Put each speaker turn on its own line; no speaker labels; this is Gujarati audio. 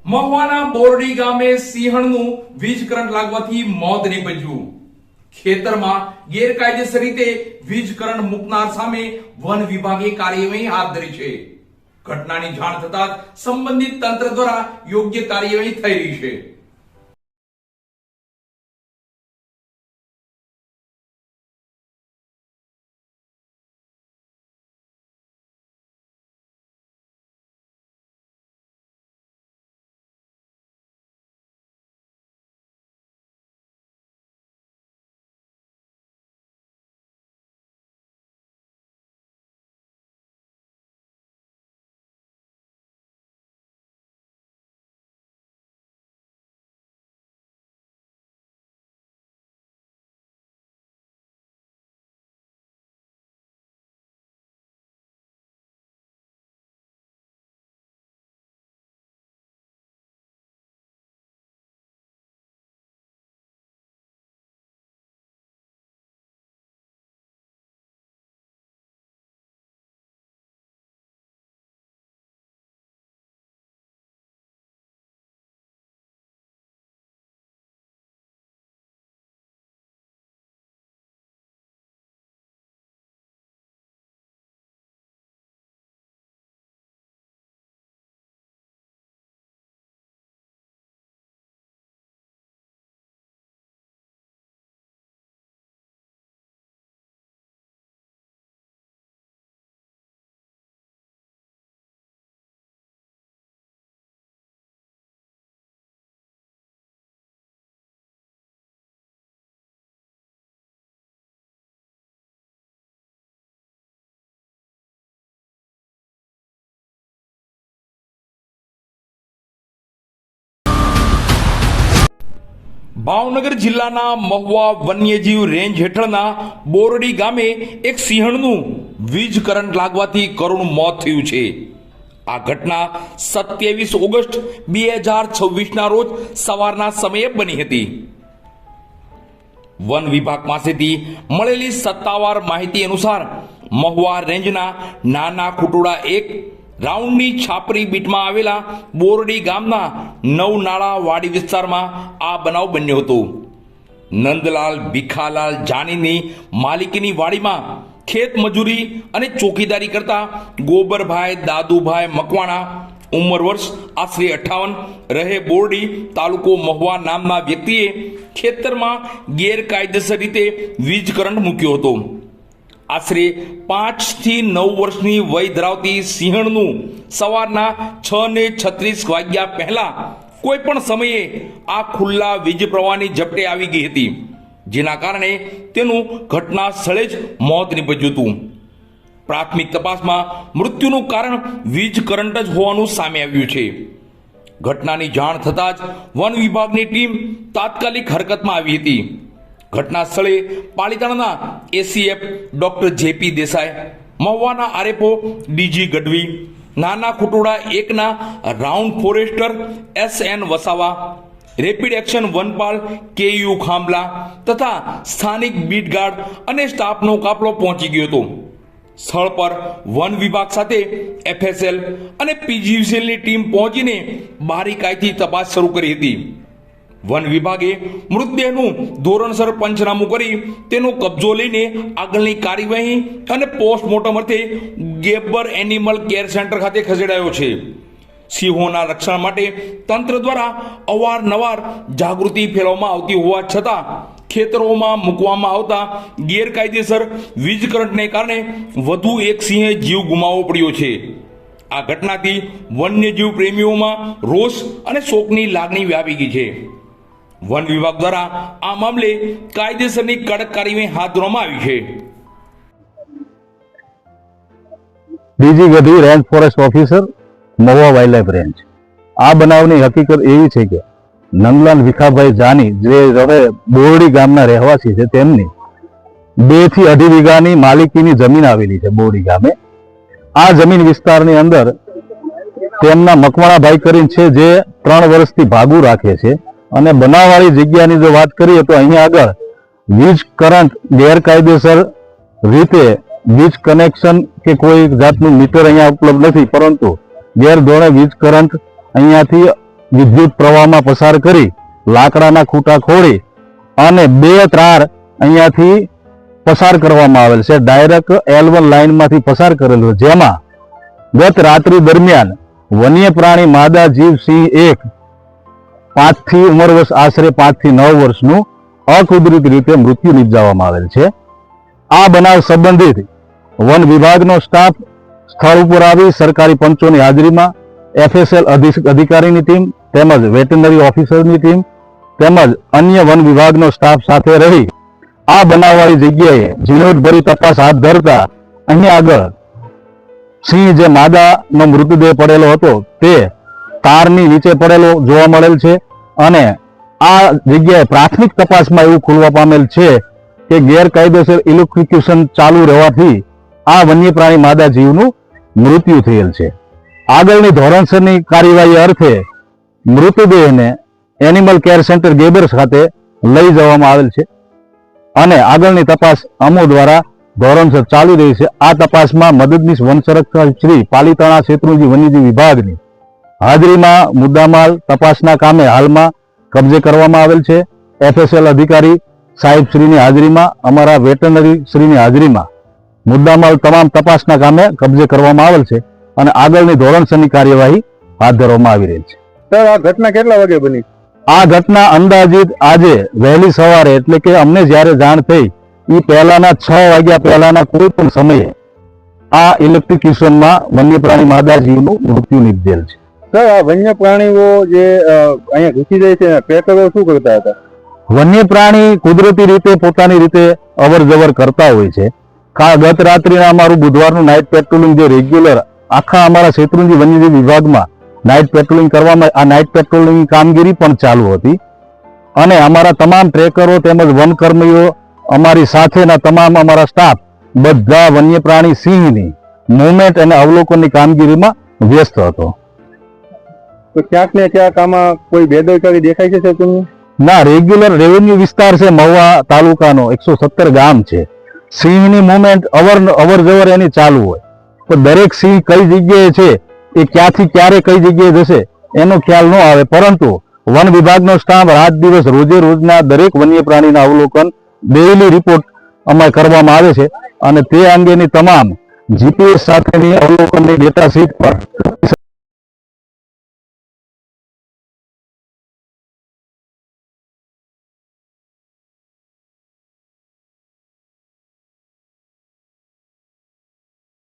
મહુવાના બોરડી ગામે સિંહણનું વીજ કરંટ લાગવાથી મોત નીપજ્યું. ખેતરમાં ગેરકાયદેસર રીતે વીજ કરંટ મૂકનાર સામે વન વિભાગે કાર્યવાહી હાથ ધરી છે. ઘટનાની જાણ થતાં જ સંબંધિત તંત્ર દ્વારા યોગ્ય કાર્યવાહી થઈ રહી છે. ભાવનગર જિલ્લાના મહુવા વન્યજીવ રેન્જ હેઠળના બોરડી ગામે એક સિંહણનું વીજ કરંટ લાગવાથી કરુણ મોત થયું છે. આ ઘટના 27 ઓગસ્ટ 2026ના રોજ સવારના સમયે બની હતી. વન વિભાગ પાસેથી મળેલી સત્તાવાર માહિતી અનુસાર મહુવા રેન્જના નાના ખુટોડા 1 રાઉન્ડની છાપરી બીટમાં આવેલા બોરડી ગામના નવનાળા વાડી વિસ્તારમાં આ બનાવ બન્યો હતો. નંદલાલ ભીખાલાલ જાનીની માલિકીની વાડીમાં ખેત મજૂરી અને ચોકીદારી કરતા ગોબરભાઈ દાદુભાઈ મકવાણા, ઉંમર વર્ષ આશરે 58, રહે બોરડી, તાલુકો મહુવા નામના વ્યક્તિએ ખેતરમાં ગેરકાયદેસર રીતે વીજ કરંટ મૂક્યો હતો. આશરે 5 થી 9 વર્ષની વય ધરાવતી સિંહણનું સવારના 6:36 વાગ્યા પહેલા કોઈ પણ સમયે આ ખુલ્લા વીજ પ્રવાહની ઝપટે આવી ગઈ હતી, જેના કારણે તેનું ઘટના સ્થળે જ મોત નીપજ્યું હતું. પ્રાથમિક તપાસમાં મૃત્યુનું કારણ વીજ કરંટ જ હોવાનું સામે આવ્યું છે. ઘટનાની જાણ થતાં જ વન વિભાગની ટીમ તાત્કાલિક હરકતમાં આવી હતી. ઘટના સ્થળે પાલિતાણાના એસીએફ ડોક્ટર જેપી દેસાઈ, મહુવાના આરએફઓ ડીજી ગઢવી, નાના ખુટોડા 1ના round forester SN Vasava, rapid action વનપાલ KU ખાંભલા તથા સ્થાનિક બીટ ગાર્ડ અને સ્ટાફનો કાફલો પહોંચી ગયો હતો. સ્થળ પર વન વિભાગ સાથે FSL અને PGVCLની ટીમ પહોંચીને બારીકાઈથી તપાસ શરૂ કરી હતી. વન વિભાગે મૃતદેહનું ધોરણસર પંચનામું કરી તેનો કબજો લઈને આગળની કાર્યવાહી અને પોસ્ટમોર્ટમ અર્થે ગેબ્બર એનિમલ કેર સેન્ટર ખાતે ખસેડાયો છે. સિંહોના રક્ષણ માટે તંત્ર દ્વારા અવારનવાર જાગૃતિ ફેલાવવામાં આવતી હોવા છતાં ખેતરોમાં મૂકવામાં આવતા ગેરકાયદેસર વીજ કરંટને કારણે વધુ એક સિંહે જીવ ગુમાવવો પડ્યો છે. આ ઘટનાથી વન્યજીવ પ્રેમીઓમાં રોષ અને શોકની લાગણી વ્યાપી ગઈ છે. વન વિભાગ દ્વારા આ મામલે કાયદેસરની કડક કાર્યવાહી હાથ ધરવામાં આવી છે.
DJ Gadhvi, range forest officer, Mahuva wildlife range. આ બનાવની હકીકત એવી છે કે નંદલાલ ભીખાભાઈ જાની, જે હવે બોરડી ગામના રહેવાસી છે, તેમની 2 થી 2.5 વીઘાની માલિકીની જમીન આવેલી છે બોરડી ગામે. આ જમીન વિસ્તારની અંદર તેમના મકવાણાભાઈ કરીને છે, જે 3 વર્ષથી ભાગું રાખે છે. અને બનાવવાળી જગ્યાની જો વાત કરીએ તો અહીંયા આગળ વીજ કરંટ ગેરકાયદેસર રીતે વીજ કનેક્શન કે કોઈ જાતનું મીટર અહીંયા ઉપલબ્ધ નથી, પરંતુ ગેરધોરણે વીજ કરંટ અહીંયાથી વિદ્યુત પ્રવાહમાં પસાર કરી લાકડાના ખૂટા ખોડી અને 2 તાર અહીંયાથી પસાર કરવામાં આવેલ છે. ડાયરેક્ટ L1 લાઇનમાંથી પસાર કરેલું, જેમાં ગત રાત્રિ દરમિયાન વન્ય પ્રાણી માદા જીવ સિંહ 1 ઉંમર વર્ષ આશરે 5 થી 9 વર્ષનું અકુદરતી રીતે મૃત્યુ નિપજાવવામાં આવેલ છે. આ બનાવ સંબંધિત વન વિભાગનો સ્ટાફ સ્થળ ઉપર આવી સરકારી પંચોની હાજરીમાં FSL અધિકારીની ટીમ તેમજ વેટરનરી ઓફિસરની ટીમ તેમજ અન્ય વન વિભાગનો સ્ટાફ સાથે રહી આ બનાવવાળી જગ્યાએ ઝીણવટભરી તપાસ હાથ ધરતા અહીં આગળ સિંહ જે માદાનો મૃતદેહ પડેલો હતો તે તારની નીચે પડેલો જોવા મળેલ છે. અને આ જગ્યાએ પ્રાથમિક તપાસમાં એવું ખુલવા પામેલ છે કે ગેરકાયદેસર ઇલેક્ટ્રિક્યુશન ચાલુ રહેવાથી આ વન્ય પ્રાણી માદા જીવનું મૃત્યુ થયેલ છે. આગળની ધોરણસરની કાર્યવાહી અર્થે મૃતદેહને એનિમલ કેર સેન્ટર ગેબર ખાતે લઈ જવામાં આવેલ છે અને આગળની તપાસ અમો દ્વારા ધોરણસર ચાલી રહી છે. આ તપાસમાં મદદનીશ વન સંરક્ષક શ્રી પાલીતાણા શેત્રુંજી વન્યજીવ વિભાગની હાજરીમાં મુદ્દામાલ તપાસના કામે હાલમાં કબજે કરવામાં આવેલ છે. FSL અધિકારી સાહેબ શ્રીની હાજરીમાં, અમારા વેટરનરી શ્રીની હાજરીમાં મુદ્દામાલ તમામ તપાસના કામે કબજે કરવામાં આવેલ છે અને આગળની ધોરણસરની કાર્યવાહી હાથ ધરવામાં આવી રહી છે.
સર, આ ઘટના કેટલા વાગે બની?
આ ઘટના અંદાજિત આજે વહેલી સવારે એટલે કે અમને જ્યારે જાણ થઈ એ પહેલાના 6 વાગ્યા પહેલાના કોઈ પણ સમયે આ ઇલેક્ટ્રિક્યુશનમાં વન્ય પ્રાણી માદા જીવનું મૃત્યુ નિપજેલ છે.
સર, આ વન્ય પ્રાણીઓ જે અહીંયા ઘૂસી જાય છે ટ્રેકરો શું કરતા હતા?
વન્ય પ્રાણી કુદરતી રીતે પોતાની રીતે અવર જવર કરતા હોય છે. ગત રાત્રિના અમારું બુધવારનું નાઇટ પેટ્રોલિંગ જે રેગ્યુલર આખા અમારા શેત્રુંજી વન્યજીવ વિભાગમાં નાઇટ પેટ્રોલિંગ કરવામાં, આ નાઇટ પેટ્રોલિંગ કામગીરી પણ ચાલુ હતી અને અમારા તમામ ટ્રેકરો તેમજ વનકર્મીઓ, અમારી સાથેના તમામ અમારા સ્ટાફ બધા વન્ય પ્રાણી સિંહની મુવમેન્ટ અને અવલોકનની કામગીરીમાં વ્યસ્ત હતો.
તો ક્યાંક ને ક્યાંક આમાં કોઈ બેદરકારી દેખાય છે સર તમને?
ના, રેગ્યુલર રેવન્યુ વિસ્તાર છે મહુવા તાલુકાનો, 117 ગામ છે. સિંહની મુવમેન્ટ અવર જવર એની ચાલુ હોય તો દરેક સિંહ કઈ જગ્યાએ છે એ ક્યાંથી ક્યારે કઈ જગ્યાએ જશે એનો ખ્યાલ ન આવે, પરંતુ વન વિભાગનો સ્ટાફ રાત દિવસ રોજે રોજના દરેક વન્ય પ્રાણીના અવલોકન ડેઇલી રિપોર્ટ અમારે કરવામાં આવે છે અને તે અંગેની તમામ GPS સાથેની અવલોકનની ડેટા શીટ પર